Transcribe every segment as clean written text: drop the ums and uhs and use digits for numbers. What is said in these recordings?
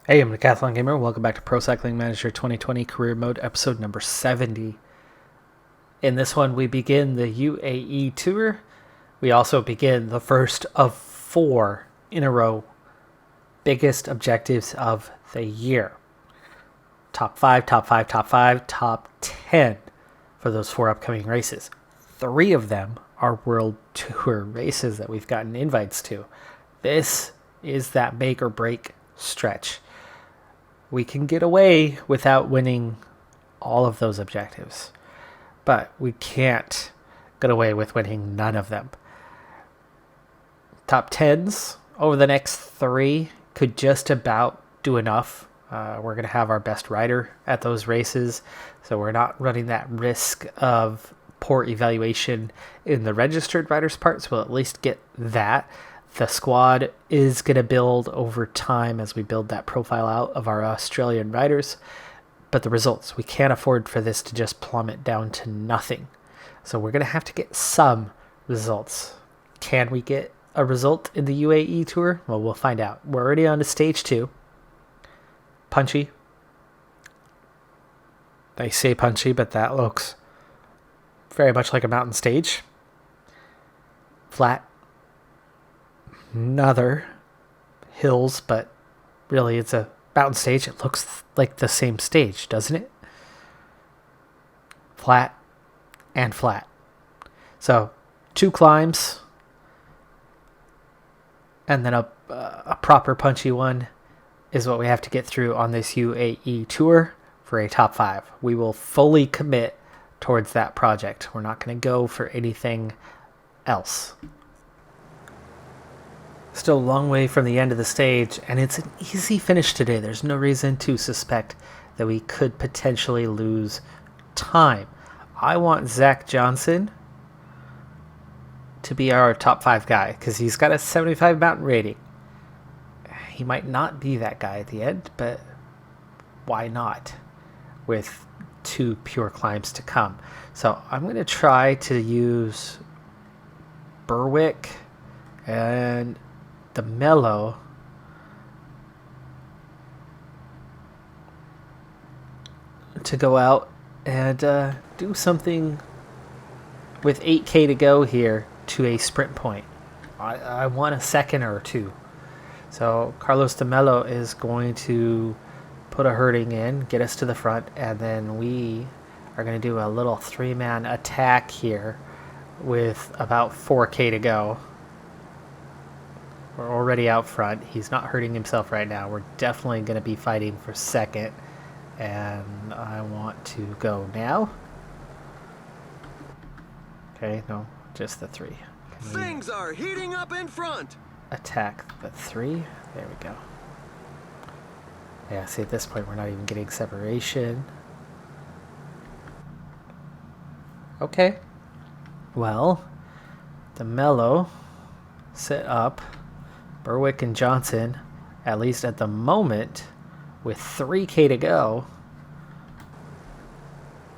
Hey, I'm Decathlon Gamer. Welcome back to Pro Cycling Manager 2020 Career Mode, episode number 70. In this one, we begin the UAE Tour. We also begin the first of 4 in a row biggest objectives of the year. Top 5, top 5, top 5, top 10 for those 4 upcoming races. 3 of them are World Tour races that we've gotten invites to. This is that make or break stretch. We can get away without winning all of those objectives, but we can't get away with winning none of them. Top 10s over the next 3 could just about do enough. We're going to have our best rider at those races, so we're not running that risk of poor evaluation in the registered riders' part, so we'll at least get that. The squad is going to build over time as we build that profile out of our Australian riders. But the results, we can't afford for this to just plummet down to nothing. So we're going to have to get some results. Can we get a result in the UAE Tour? Well, we'll find out. We're already on to stage 2. Punchy. They say punchy, but that looks very much like a mountain stage. Flat. Another hills, but really it's a mountain stage. It looks like the same stage, doesn't it? Flat and flat. So 2 climbs and then a proper punchy one is what we have to get through on this UAE tour for a top 5. We will fully commit towards that project. We're not going to go for anything else. Still a long way from the end of the stage, and it's an easy finish today. There's no reason to suspect that we could potentially lose time. I want Zach Johnson to be our top 5 guy because he's got a 75 mountain rating. He might not be that guy at the end, but why not with 2 pure climbs to come? So I'm going to try to use Berwick and the Mellow to go out and do something with 8K to go here to a sprint point. I want a second or 2. So Carlos de Mello is going to put a herding in, get us to the front, and then we are going to do a little 3-man attack here with about 4K to go. We're already out front. He's not hurting himself right now. We're definitely going to be fighting for second. And I want to go now. Okay, no, just the 3. Things are heating up in front. Attack the 3. There we go. Yeah, see, at this point, we're not even getting separation. Okay. Well, the Mellow set up. Berwick and Johnson, at least at the moment, with 3K to go,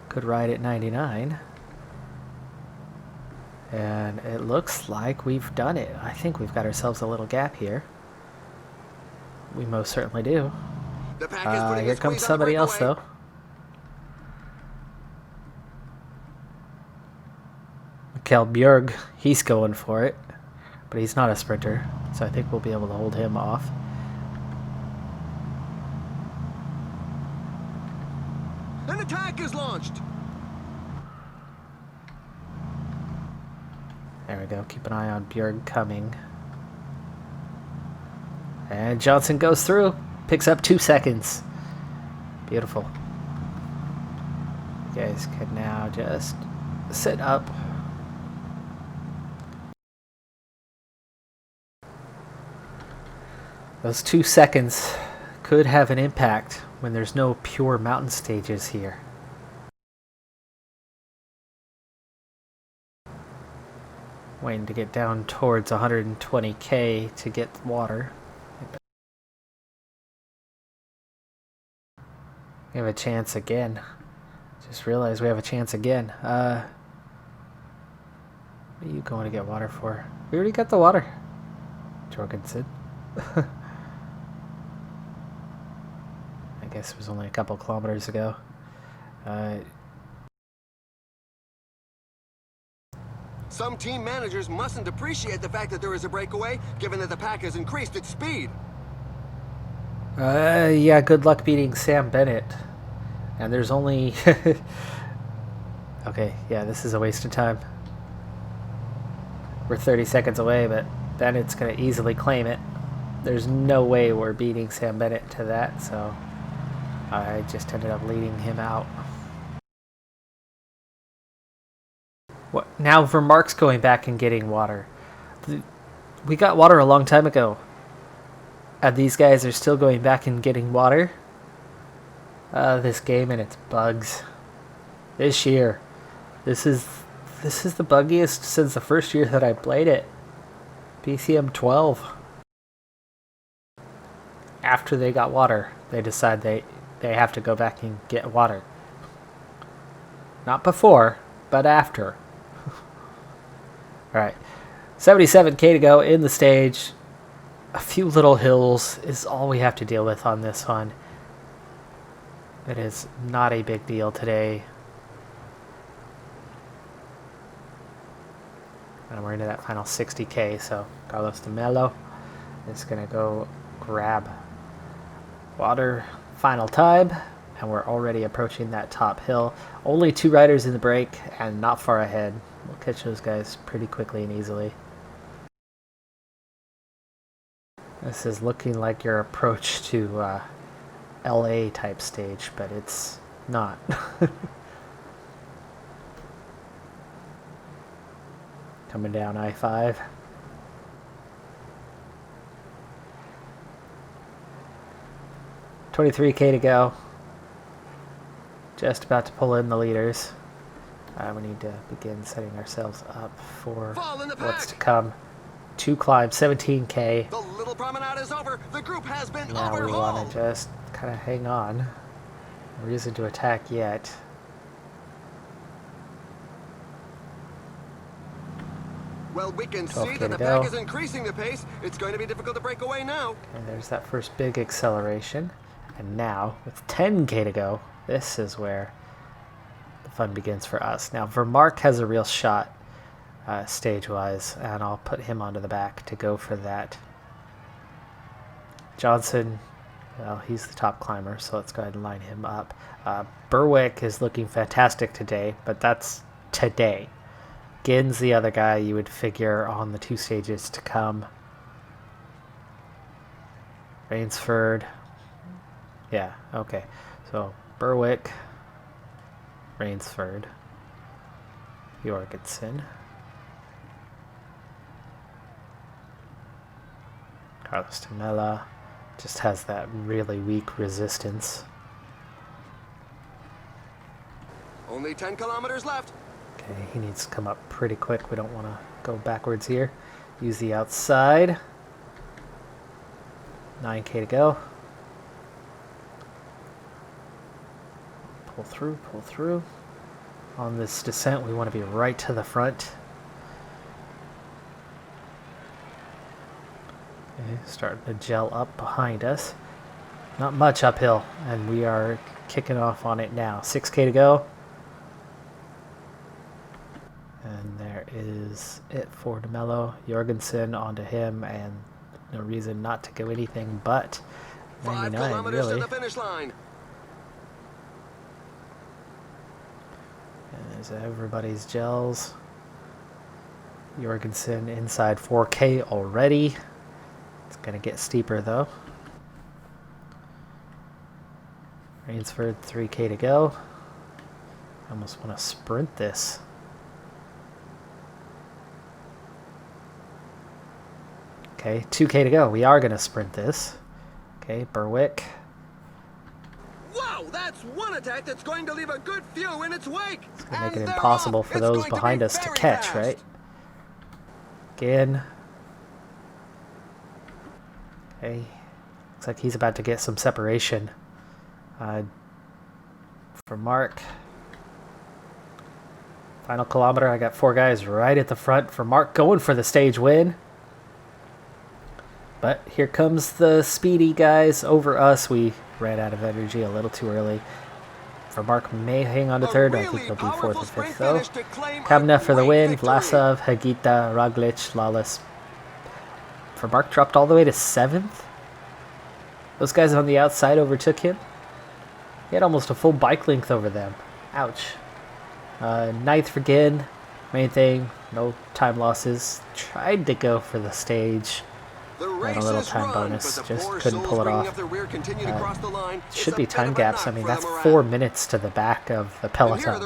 could ride at 99. And it looks like we've done it. I think we've got ourselves a little gap here. We most certainly do. Here comes somebody else, though. Mikkel Björg, he's going for it. But he's not a sprinter, so I think we'll be able to hold him off. An attack is launched. There we go. Keep an eye on Björg coming. And Johnson goes through. Picks up 2 seconds. Beautiful. You guys can now just sit up. Those 2 seconds could have an impact when there's no pure mountain stages here. Waiting to get down towards 120K to get water. We have a chance again. Just realized we have a chance again. What are you going to get water for? We already got the water. Jorgensen. guess it was only a couple kilometers ago. Some team managers mustn't appreciate the fact that there is a breakaway, given that the pack has increased its speed. Yeah, good luck beating Sam Bennett. And there's only... Okay, yeah, this is a waste of time. We're 30 seconds away, but Bennett's going to easily claim it. There's no way we're beating Sam Bennett to that, so I just ended up leading him out. What? Now Vermark's going back and getting water. We got water a long time ago. And these guys are still going back and getting water. This game and its bugs. This year. This is the buggiest since the first year that I played it. PCM20. After they got water, they decide they have to go back and get water. Not before, but after. Alright, 77k to go in the stage. A few little hills is all we have to deal with on this one. It is not a big deal today. And we're into that final 60k, so Carlos de Melo is going to go grab water final time. And we're already approaching that top hill. Only 2 riders in the break and not far ahead. We'll catch those guys pretty quickly and easily. This is looking like your approach to LA type stage, but it's not. Coming down I-5. $23k to go. Just about to pull in the leaders. We need to begin setting ourselves up for what's to come. 2 climbs, 17k. The little promenade is over. The group has been Now we overhauled. want to just kind of hang on. No reason to attack yet. Well, we can 12K see that to the go. pack is increasing the pace. It's going to be difficult to break away now. And there's that first big acceleration. And now, with 10k to go, this is where the fun begins for us. Now, Vermark has a real shot stage-wise, and I'll put him onto the back to go for that. Johnson, well, he's the top climber, so let's go ahead and line him up. Berwick is looking fantastic today, but that's today. Ginn's the other guy you would figure on the 2 stages to come. Rainsford. Yeah, okay. So, Berwick, Rainsford, Jorgensen, Carlos de Melo just has that really weak resistance. Only 10 kilometers left. Okay, he needs to come up pretty quick. We don't want to go backwards here. Use the outside. 9k to go. Pull through. On this descent, we want to be right to the front. Okay, starting to gel up behind us. Not much uphill, and we are kicking off on it now. 6k to go. And there is it for de Melo. Jorgensen onto him, and no reason not to go anything but 5 99, kilometers really. to the finish line. And there's everybody's gels. Jorgensen inside 4k already. It's going to get steeper, though. Rainsford, 3k to go. I almost want to sprint this. Okay, 2k to go. We are going to sprint this. Okay, Berwick. Wow, that's one attack that's going to leave a good few in its wake. It's going to make And it they're impossible off. for It's those going to behind be us to very catch, fast. right? Again. Okay. Looks like he's about to get some separation. For Mark. Final kilometer, I got 4 guys right at the front for Mark going for the stage win. But here comes the speedy guys over us. We ran out of energy a little too early. Vermark may hang on to third. I think he'll be fourth or fifth, though. Kamna for the win. Vlasov, Hagita, Roglic, Lawless. Vermark dropped all the way to 7th. Those guys on the outside overtook him. He had almost a full bike length over them. Ouch. 9th for Ginn. Main thing, no time losses. Tried to go for the stage. And a little time bonus. Just couldn't pull it off. Should be time gaps. I mean, that's 4 minutes to the back of the Peloton.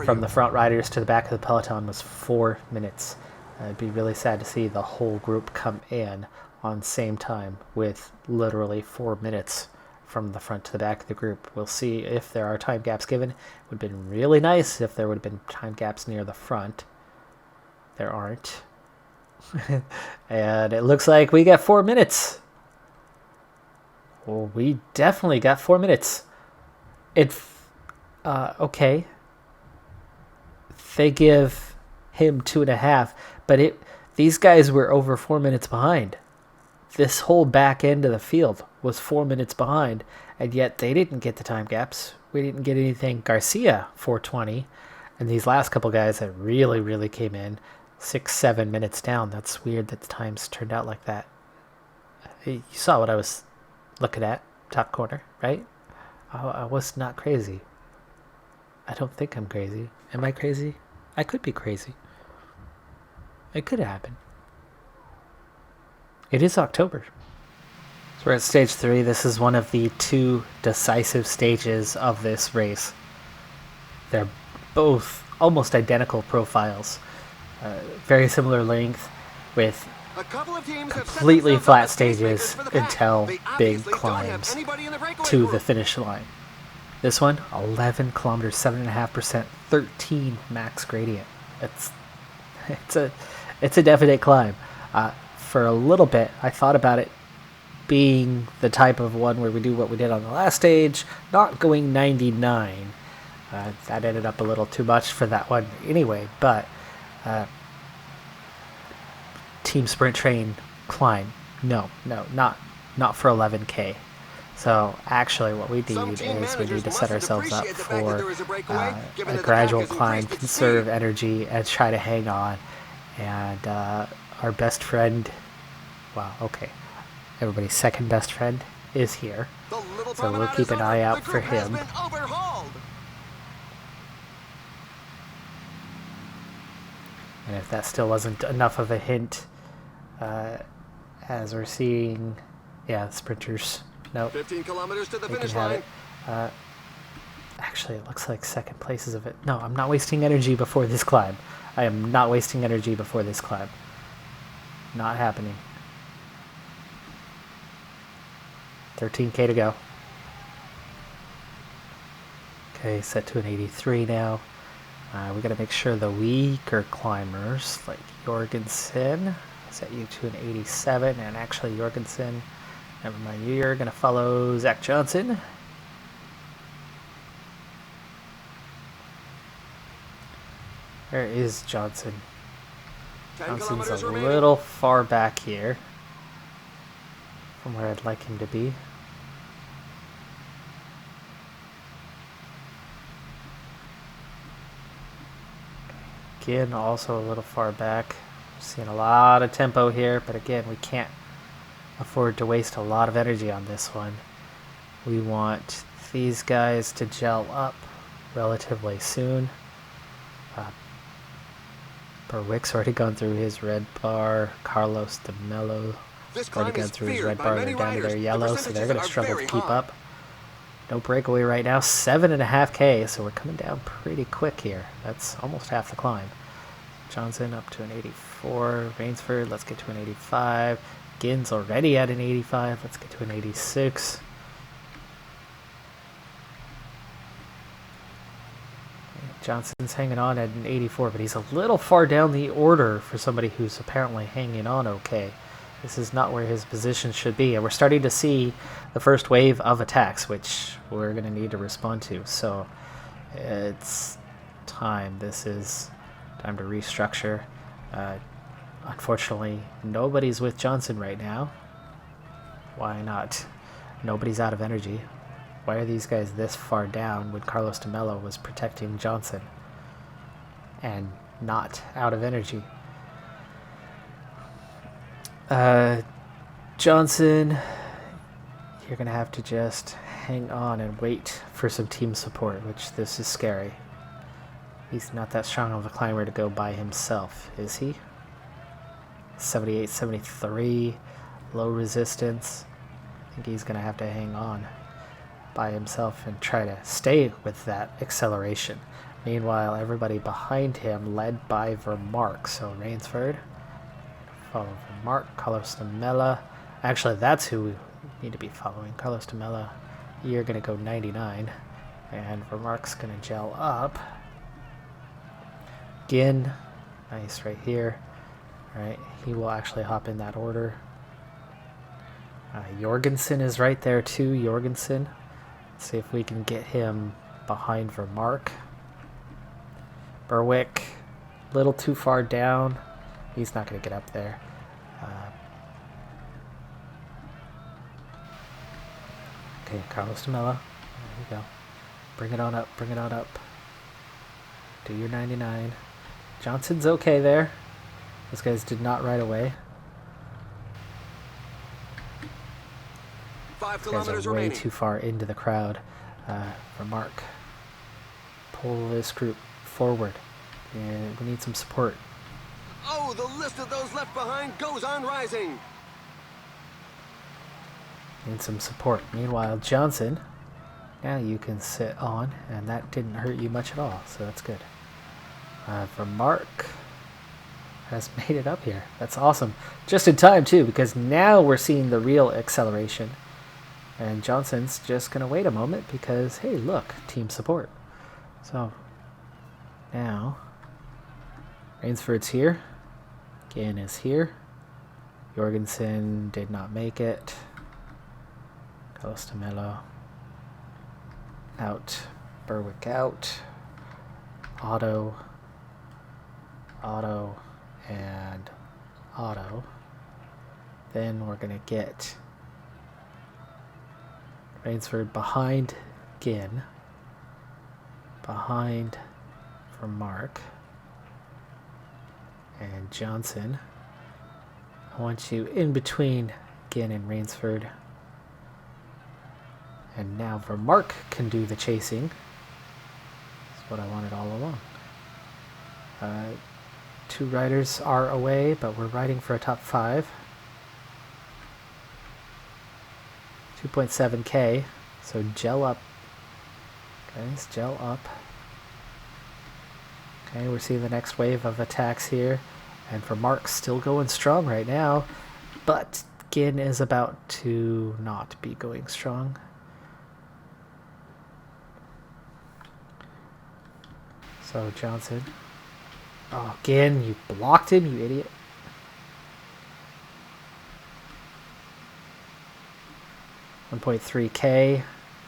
From the front riders to the back of the Peloton was 4 minutes. It'd be really sad to see the whole group come in on same time with literally 4 minutes from the front to the back of the group. We'll see if there are time gaps given. It would have been really nice if there would have been time gaps near the front. There aren't. And it looks like we got 4 minutes. Well, we definitely got 4 minutes. Okay. They give him 2.5, but these guys were over 4 minutes behind. This whole back end of the field was 4 minutes behind, and yet they didn't get the time gaps. We didn't get anything. Garcia, 4:20, and these last couple guys that really came in, 6-7 minutes down. That's weird that the times turned out like that. You saw what I was looking at, top corner, right? I was not crazy. I don't think I'm crazy. Am I crazy? I could be crazy. It could happen. It is October. So we're at stage 3. This is one of the 2 decisive stages of this race. They're both almost identical profiles. Very similar length with completely flat stages until big climbs to the finish line. This one, 11 kilometers, 7.5%, 13 max gradient. It's a definite climb. For a little bit, I thought about it being the type of one where we do what we did on the last stage, not going 99. That ended up a little too much for that one anyway, but team sprint train climb. No, not for 11K. So actually what we need is we need to set ourselves up for a gradual climb, conserve energy, and try to hang on. And our best friend, wow, okay, everybody's second best friend is here. So we'll keep an eye out for him. And if that still wasn't enough of a hint, as we're seeing, yeah, sprinters, nope, 15 kilometers to the they finish can have line. it. Actually, it looks like second place is of it. No, I'm not wasting energy before this climb. I am not wasting energy before this climb. Not happening. 13K to go. Okay, set to an 83 now. We gotta make sure the weaker climbers, like Jorgensen, set you to an 87, and actually Jorgensen, never mind, you're gonna follow Zach Johnson. Where is Johnson? Johnson's a little far back here from where I'd like him to be. Again, also a little far back. Seeing a lot of tempo here, but again, we can't afford to waste a lot of energy on this one. We want these guys to gel up relatively soon. Berwick's already gone through his red bar. Carlos de Mello already gone through his red bar. They're down to their yellow, so they're going to struggle to keep up. No breakaway right now. 7.5K, so we're coming down pretty quick here. That's almost half the climb. Johnson up to an 84. Rainsford, let's get to an 85. Ginn's already at an 85. Let's get to an 86. Johnson's hanging on at an 84, but he's a little far down the order for somebody who's apparently hanging on okay. This is not where his position should be, and we're starting to see the first wave of attacks, which we're going to need to respond to. So it's time. This is time to restructure. Unfortunately, nobody's with Johnson right now. Why not? Nobody's out of energy. Why are these guys this far down when Carlos de Mello was protecting Johnson and not out of energy? Johnson, you're going to have to just hang on and wait for some team support, which this is scary. He's not that strong of a climber to go by himself, is he? 78, 73, low resistance. I think he's going to have to hang on by himself and try to stay with that acceleration. Meanwhile, everybody behind him led by Vermark. So Rainsford, follow Vermark, Carlos de Mello. Actually, that's who we need to be following. Carlos de Mello, you're going to go 99. And Vermark's going to gel up. Ginn, nice right here. All right, he will actually hop in that order. Jorgensen is right there too. Jorgensen. Let's see if we can get him behind Vermark. Berwick, a little too far down. He's not going to get up there. Okay, Carlos de Mello. There you go. Bring it on up. Bring it on up. Do your 99. Johnson's okay there. Those guys did not ride away. 5 These guys kilometers are way remaining. too far into the crowd. Vermark, pull this group forward. And we need some support. Oh, the list of those left behind goes on rising. Need some support. Meanwhile, Johnson, now you can sit on, and that didn't hurt you much at all, so that's good. Vermark has made it up here. That's awesome. Just in time, too, because now we're seeing the real acceleration. And Johnson's just going to wait a moment because, hey, look, team support. So, now, Rainsford's here. Ginn is here. Jorgensen did not make it. Carlos de Mello out. Berwick out. Otto, and Otto. Then we're going to get Rainsford behind Ginn. Behind Vermark. And Johnson. I want you in between Ginn and Rainsford. And now Vermark can do the chasing. That's what I wanted all along. 2 riders are away, but we're riding for a top 5. 2.7k. So gel up. Guys, gel up. Okay, we're seeing the next wave of attacks here. And Vermark's still going strong right now. But Ginn is about to not be going strong. So Johnson. Oh, Ginn, you blocked him, you idiot. $1.3k.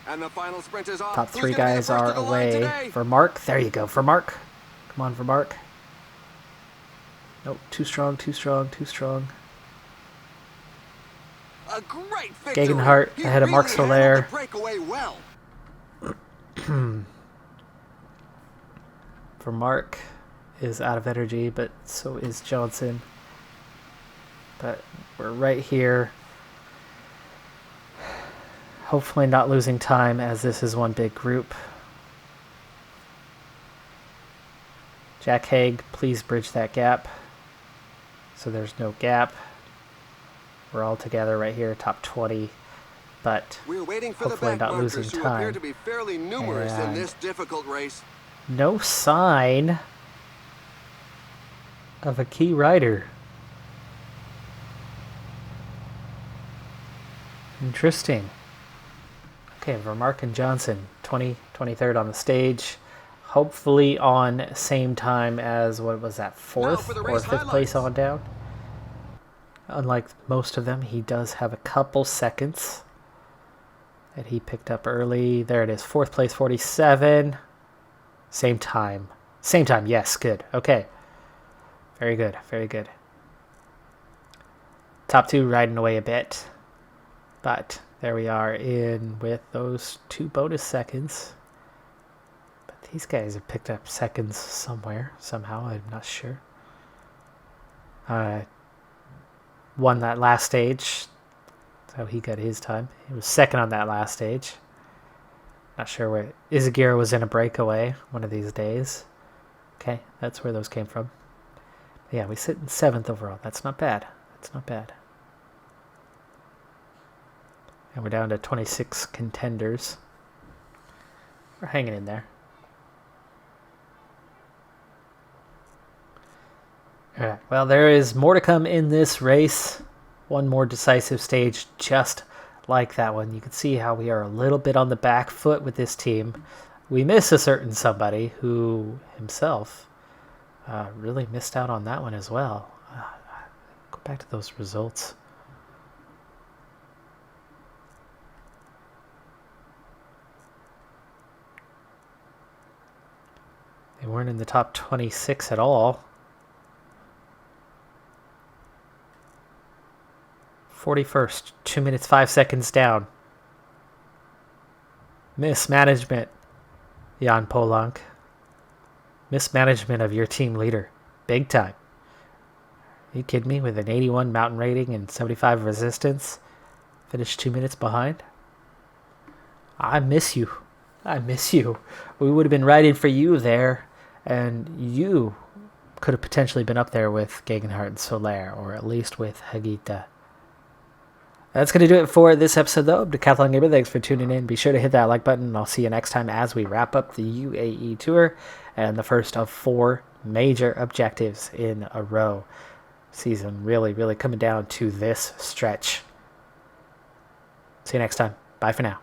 And the final sprint is off. Top Who's 3 gonna be the guys first are to the line away. today? Vermark, there you go. Vermark. Come on, Vermark. Nope, too strong, too strong, too strong. A great victory. Gegenhardt He ahead of Mark really handled Soler. the breakaway well. Vermark is out of energy, but so is Johnson. But we're right here. Hopefully not losing time as this is one big group. Jack Haig, please bridge that gap. So there's no gap. We're all together right here, top 20. But We're waiting for the hopefully back not losing markers who appear time. to be fairly numerous in And this difficult race. no sign of a key rider. Interesting. Okay, Vermark and Johnson, 23rd on the stage. Hopefully on same time as, what was that, 4th for the or race 5th place highlights. on down. Unlike most of them, he does have a couple seconds that he picked up early. There it is, 4th place, 47. Same time. Same time, yes, good. Okay. Very good, very good. Top 2 riding away a bit. But There we are in with those 2 bonus seconds. But these guys have picked up seconds somewhere, somehow, I'm not sure. Won that last stage. That's how he got his time. He was second on that last stage. Not sure where. Izaguirre was in a breakaway one of these days. Okay, that's where those came from. But yeah, we sit in 7th overall. That's not bad. That's not bad. And we're down to 26 contenders. We're hanging in there. All right. Well, there is more to come in this race. One more decisive stage just like that one. You can see how we are a little bit on the back foot with this team. We miss a certain somebody who himself really missed out on that one as well. Go back to those results. They weren't in the top 26 at all. 41st, 2 minutes 5 seconds down. Mismanagement, Jan Polank. Mismanagement of your team leader. Big time. Are you kidding me? With an 81 mountain rating and 75 resistance. Finished 2 minutes behind. I miss you. I miss you. We would have been right in for you there. And you could have potentially been up there with Gegenhardt and Soler. Or at least with Hagita. That's going to do it for this episode, though, of Decathlon Gamer. Thanks for tuning in. Be sure to hit that like button, and I'll see you next time as we wrap up the UAE Tour and the first of 4 major objectives in a row. Season really, really coming down to this stretch. See you next time. Bye for now.